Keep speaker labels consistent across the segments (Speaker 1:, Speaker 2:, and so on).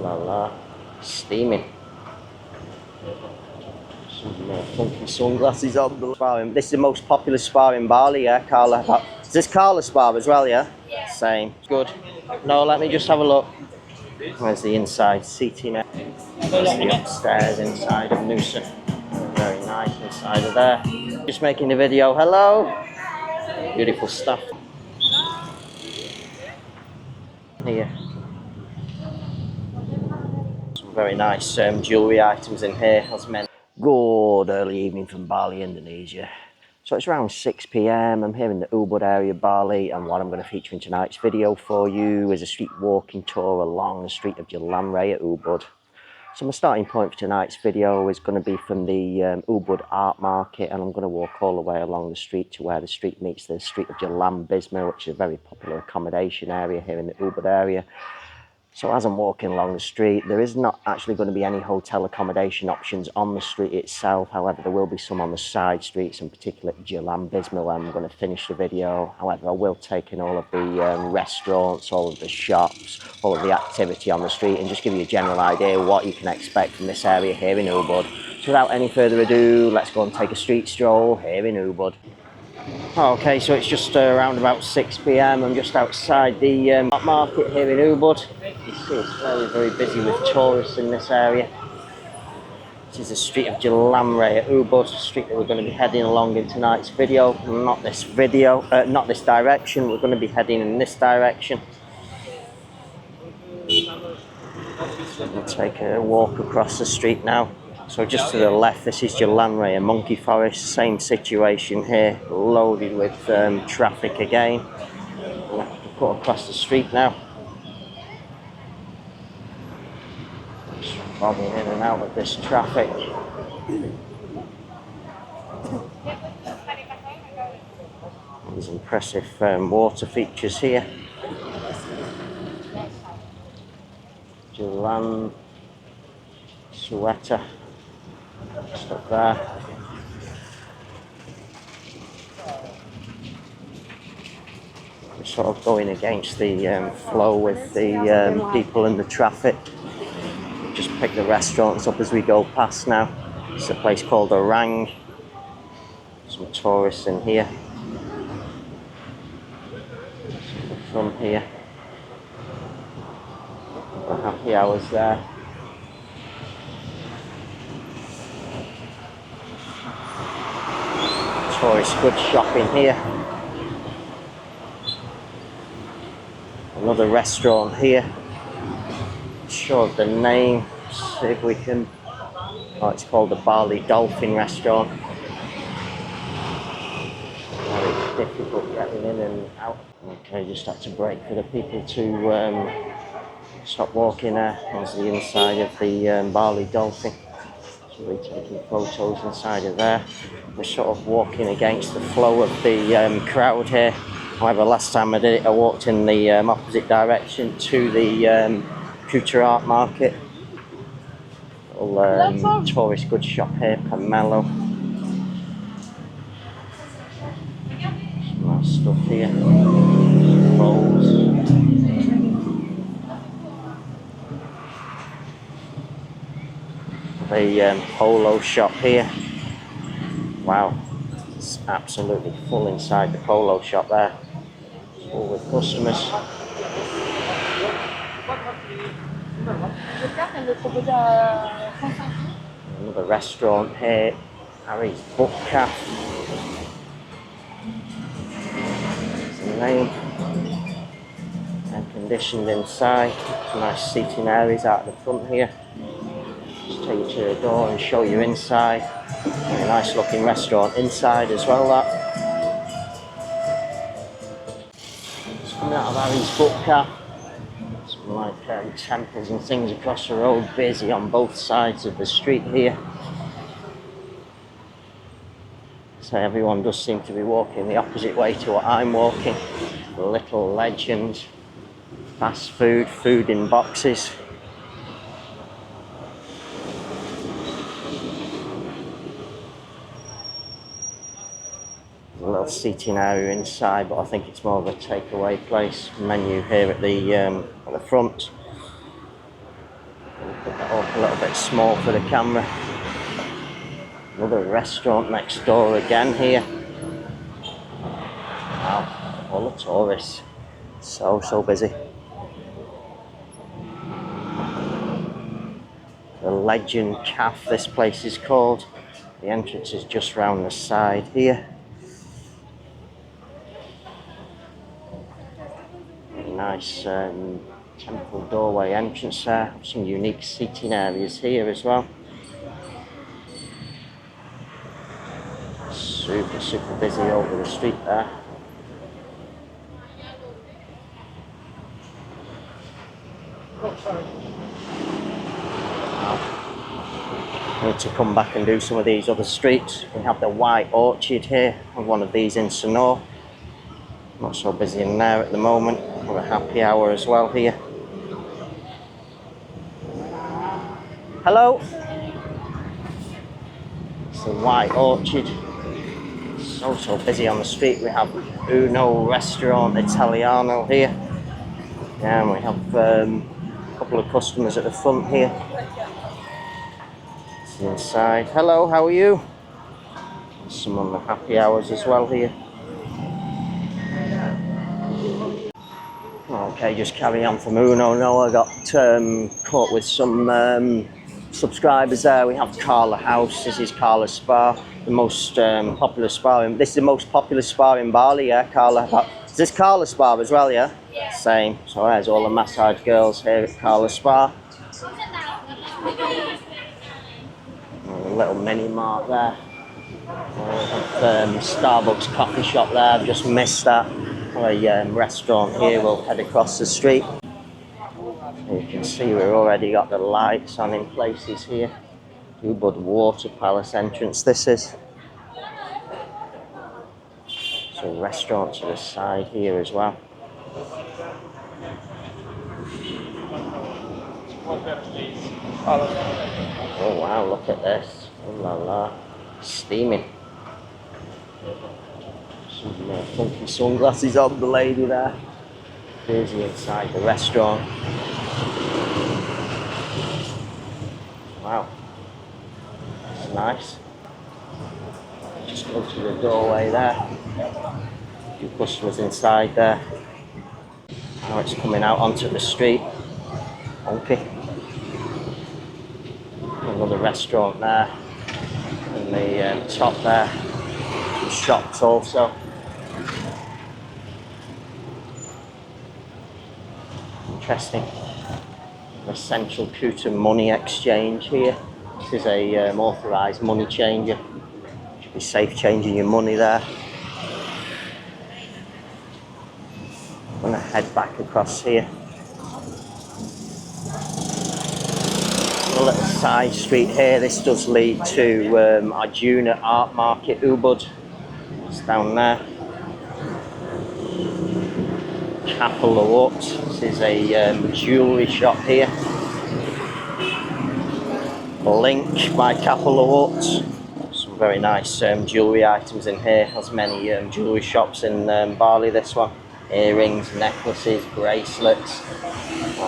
Speaker 1: la la. Steaming. Some funky sunglasses on. Spa. This is the most popular spa in Bali, yeah, Carla. Is this Carla spa as well, yeah? Yeah. Same. Good. No, let me just have a look. Where's the inside seating? There's the upstairs inside of Noosa. Very nice inside of there. Just making the video. Hello. Beautiful stuff. Here. Some very nice jewellery items in here, as mentioned. Good early evening from Bali, Indonesia. So it's around 6 p.m. I'm here in the Ubud area of Bali, and what I'm going to feature in tonight's video for you is a street walking tour along the street of Jalan Raya Ubud. So my starting point for tonight's video is going to be from the Ubud art market, and I'm going to walk all the way along the street to where the street meets the street of Jalan Bisma, which is a very popular accommodation area here in the Ubud area. So as I'm walking along the street, there is not actually going to be any hotel accommodation options on the street itself. However, there will be some on the side streets, in particular Jalan Bisma, where I'm going to finish the video. However, I will take in all of the restaurants, all of the shops, all of the activity on the street, and just give you a general idea what you can expect from this area here in Ubud. So without any further ado, let's go and take a street stroll here in Ubud. Okay, so it's just around about 6 p.m. I'm just outside the market here in Ubud. You can see it's very busy with tourists in this area. This is the street of Jalan Raya Ubud, the street that we're going to be heading along in tonight's video. Not this direction. We're going to be heading in this direction. So we'll take a walk across the street now. So just to the left, this is Jalan Raya Monkey Forest. Same situation here, loaded with traffic again. We'll have to cut across the street now. Just bobbing in and out of this traffic. There's impressive water features here. Jalan Sweater. Stop there. We're sort of going against the flow with the people and the traffic. Just pick the restaurants up as we go past now. It's a place called Orang. Some tourists in here. From here. The happy hours there. Tourist goods shopping here. Another restaurant here. Sure of the name. See if we can. Oh, it's called the Bali Dolphin Restaurant. Very difficult getting in and out. Okay, just had to brake for the people to stop walking there. There's the inside of the Bali Dolphin. So we're taking photos inside of there. We're sort of walking against the flow of the crowd here. However, last time I did it, I walked in the opposite direction to the Future Art Market. Little tourist goods shop here, Pomelo. Some nice stuff here. Rolls. The polo shop here. Wow, it's absolutely full inside the polo shop there. Full with customers. Another restaurant here, Harry's Book Cafe. That's the name. Air conditioned inside. Nice seating areas out the front here. Just take you to the door and show you inside. Very nice looking restaurant inside as well, that. It's coming out of Harry's Book Cafe. Some like temples and things across the road, busy on both sides of the street here. So everyone does seem to be walking the opposite way to what I'm walking. Little Legend, fast food, food in boxes. A little seating area inside, but I think it's more of a takeaway place. Menu here at the front. A little bit small for the camera. Another restaurant next door again here. Wow, all the tourists. So busy. The Legend Cafe, this place is called. The entrance is just round the side here. Very nice temple doorway entrance there. Some unique seating areas here as well. Super busy over the street there. Need to come back and do some of these other streets. We have the White Orchard here, and one of these in Sonor. Not so busy in there at the moment. We're a happy hour as well here. Hello. It's the White Orchard. So busy on the street. We have Uno Restaurant Italiano here. Yeah, and we have a couple of customers at the front here. It's inside. Hello, how are you? Some on the happy hours as well here. Okay, just carry on from Uno. No, I got caught with some subscribers there. We have Carla House. This is Carla Spa, the most popular spa. This is the most popular spa in Bali, yeah, Carla. Is this Carla Spa as well, yeah? Yeah. Same. So there's all the massage girls here at Carla Spa. And a little mini mart there. Starbucks coffee shop there. I've just missed that. A restaurant here. We'll head across the street. You can see we've already got the lights on in places here. Ubud Water Palace entrance this is. So restaurant to the side here as well. Oh wow, look at this. Oh la la. Steaming. Some funky sunglasses on the lady there. Busy inside the restaurant. Wow, that's nice. Just go to the doorway there. A few customers inside there. Now it's coming out onto the street. Okay. Another restaurant there. And the top there. Some shops also. Interesting. The Central Kuta money exchange here. This is a authorised money changer. Should be safe changing your money there. I'm going to head back across here. A little side street here. This does lead to Arjuna Art Market Ubud. It's down there. Kapal. This is a jewellery shop here. Link by Kapal. Some very nice jewellery items in here. There's many jewellery shops in Bali, this one. Earrings, necklaces, bracelets.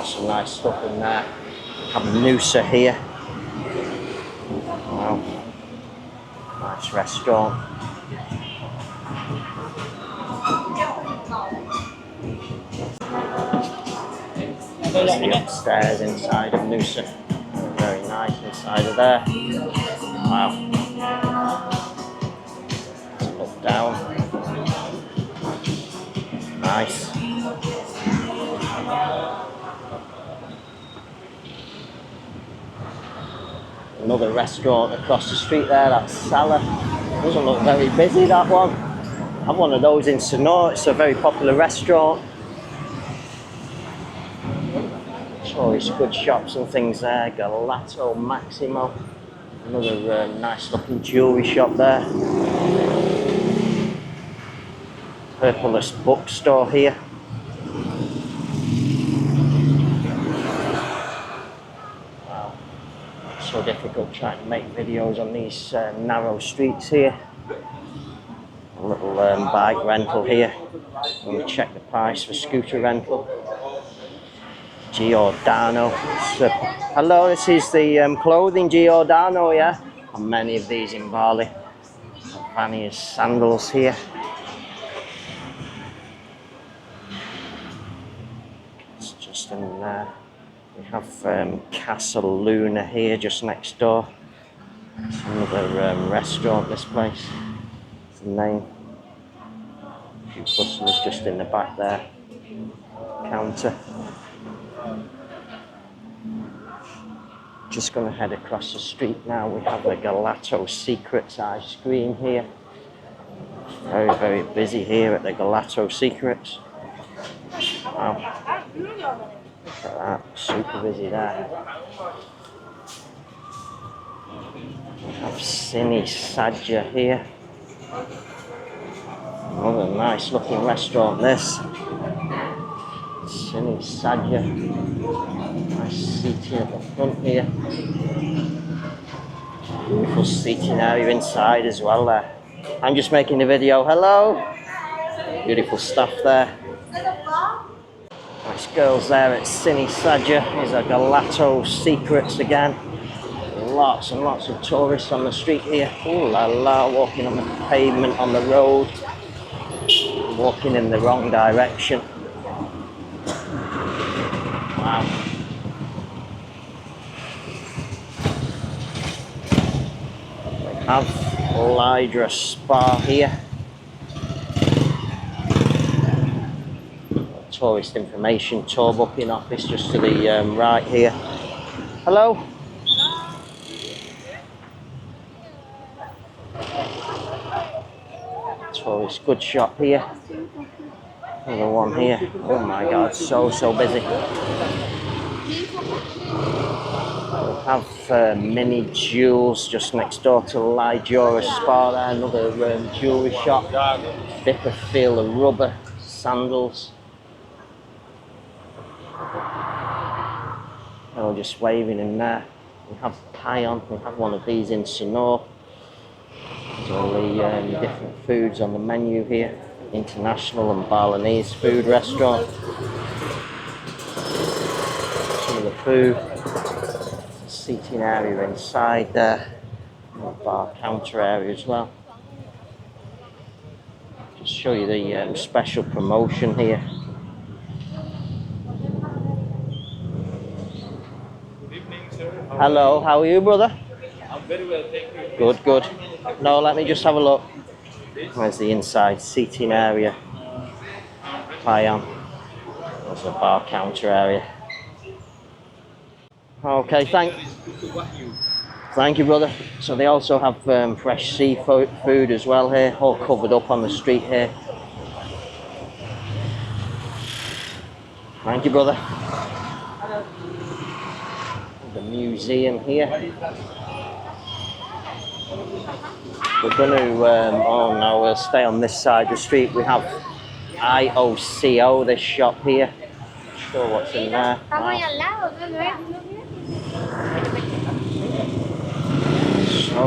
Speaker 1: Some nice stuff in there. Have Nusa here. Wow. Nice restaurant. There's the upstairs inside of Nusa. Very nice inside of there. Wow. Let's look down. Nice. Another restaurant across the street there, that's Salah. Doesn't look very busy, that one. I have one of those in Sonor. It's a very popular restaurant. Always good shops and things there. Galato Maximo. Another nice looking jewellery shop there. Purpleless bookstore here. Wow. So difficult trying to make videos on these narrow streets here. A little bike rental here. I'm going to check the price for scooter rental. Giordano. So, hello, this is the clothing Giordano, yeah? And many of these in Bali. Vannia's sandals here. It's just in there. We have Casa Luna here, just next door. It's another restaurant, this place. It's the name. A few customers just in the back there. Counter. Just going to head across the street now. We have a Gelato Secrets ice cream here. Very, very busy here at the Gelato Secrets. Wow. Look at that, super busy there. We have Cine Sadja here. Another nice looking restaurant, this. Cine Sadja. Nice seating at the front here. Beautiful seating area inside as well there. I'm just making a video. Hello. Beautiful stuff there. Nice girls there at Cine Sadja. Here's a Gelato Secrets again. Lots and lots of tourists on the street here. Ooh la la, walking on the pavement on the road. Walking in the wrong direction. Wow. We have Lydra Spa here. Tourist information tour booking office just to the right here. Hello. Tourist good shop here. Another one here. Oh my god, so busy. We have Mini Jewels just next door to Lydra Spa there. Another jewellery shop. Dipper Feel of Rubber sandals. Oh, just waving in there. We have Payon. We have one of these in Sonor. There's all the different foods on the menu here. International and Balinese food restaurant. Some of the food. Seating area inside there. Bar counter area as well. Just show you the special promotion here. Hello, how are you, brother?
Speaker 2: I'm very well, thank you.
Speaker 1: Good, good. No, let me just have a look. Where's the inside seating area? Payon. There's a bar counter area. Okay, thank you, brother. So they also have fresh seafood as well here, all covered up on the street here. Thank you, brother. The museum here. We're going to, oh no, we'll stay on this side of the street. We have IOCO, this shop here. Not sure what's in there. Wow.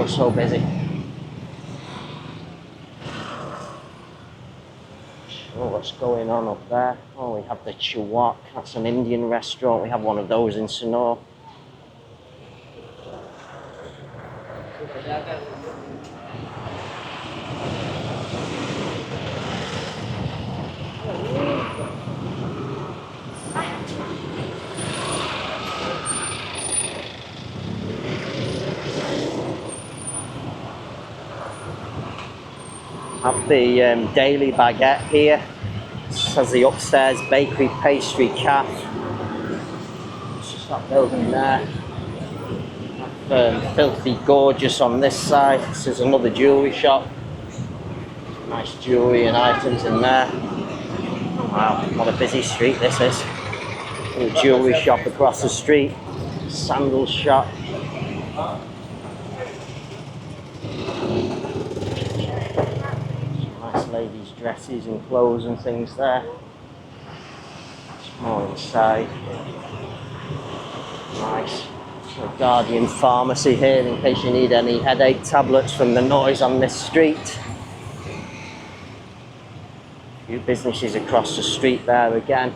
Speaker 1: So busy. Oh, what's going on up there? Oh, we have the Chawak. That's an Indian restaurant. We have one of those in Sonor. Have the daily baguette here. This has the upstairs bakery pastry cafe. It's just that building there. Have Filthy Gorgeous on this side. This is another jewellery shop. Nice jewellery and items in there. Wow, what a busy street this is. A jewellery shop across the street. Sandal shop. Nice ladies' dresses and clothes and things there. It's more inside. Nice. A Guardian pharmacy here in case you need any headache tablets from the noise on this street. A few businesses across the street there again.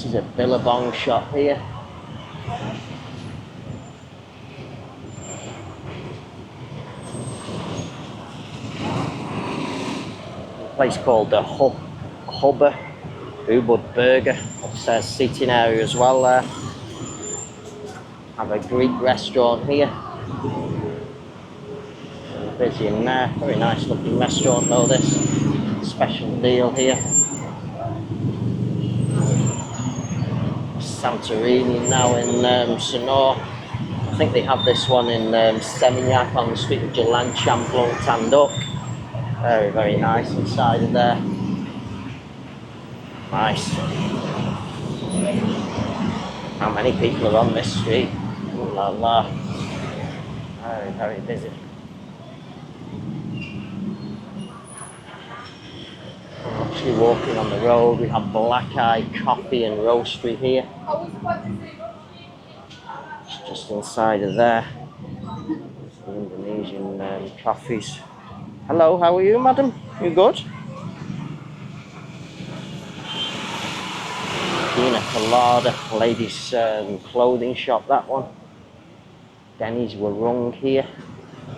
Speaker 1: This is a billabong shop here. A place called the Hubba Ubud Burger. Upstairs seating area as well there. Have a Greek restaurant here. Busy in there. Very nice looking restaurant though this. Special deal here. Santorini now in Sonor. I think they have this one in Seminyak on the street of Jalan Champlong Tanduk. Very, very nice inside of there. Nice. How many people are on this street? Ooh la la. Very, very busy. I'm actually walking on the road. We have Black Eye Coffee and Roastery here. It's just inside of there. It's the Indonesian coffees. Hello, how are you, madam? You good? Pina Colada, ladies' clothing shop, that one. Denny's Warung here.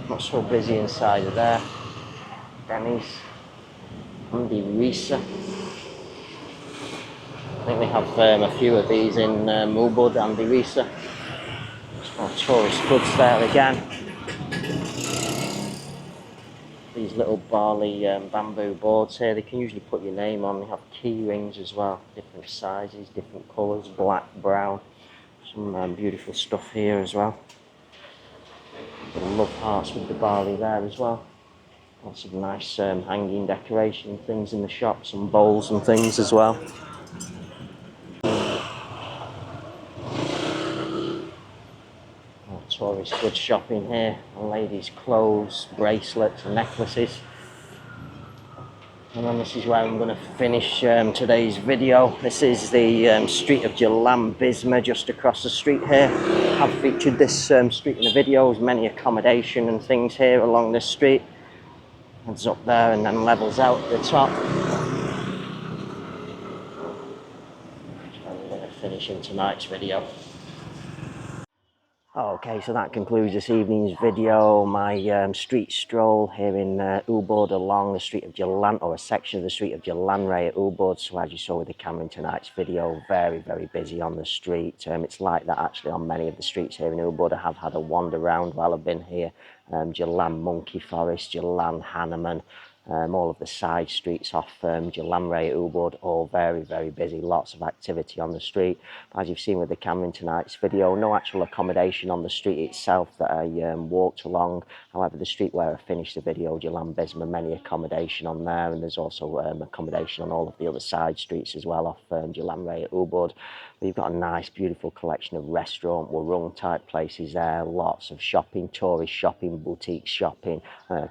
Speaker 1: Not so busy inside of there. Denny's. Andy Risa. I think they have a few of these in Ubud, Andy Risa. More tourist goods there again. These little Bali bamboo boards here, they can usually put your name on. They have key rings as well, different sizes, different colours, black, brown. Some beautiful stuff here as well. Love hearts with the Bali there as well. Lots of nice hanging decoration things in the shop, some bowls and things as well. Tourist goods shopping here, and ladies' clothes, bracelets and necklaces. And then this is where I'm going to finish today's video. This is the street of Jalan Bisma, just across the street here. I've featured this street in the videos, many accommodation and things here along this street. Heads up there and then levels out at the top. I'm going to finish in tonight's video. Okay, so that concludes this evening's video. My street stroll here in Ubud along the street of Jalan, or a section of the street of Jalan Raya Ubud. So as you saw with the camera in tonight's video, very, very busy on the street. It's like that actually on many of the streets here in Ubud. I have had a wander around while I've been here. Jalan Monkey Forest, Jalan Hanuman, all of the side streets off Jalan Raya Ubud, all very, very busy, lots of activity on the street. As you've seen with the camera in tonight's video, no actual accommodation on the street itself that I walked along. However, the street where I finished the video, Jalan Bisma, many accommodation on there, and there's also accommodation on all of the other side streets as well off Jalan Raya Ubud. But you've got a nice, beautiful collection of restaurant, warung type places there, lots of shopping, tourist shopping, boutique shopping,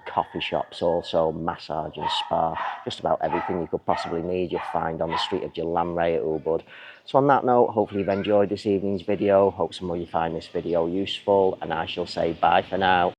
Speaker 1: coffee shops also, massage and spa, just about everything you could possibly need you'll find on the street of Jalan Raya Ubud. So on that note, hopefully you've enjoyed this evening's video. Hope some of you find this video useful, and I shall say bye for now.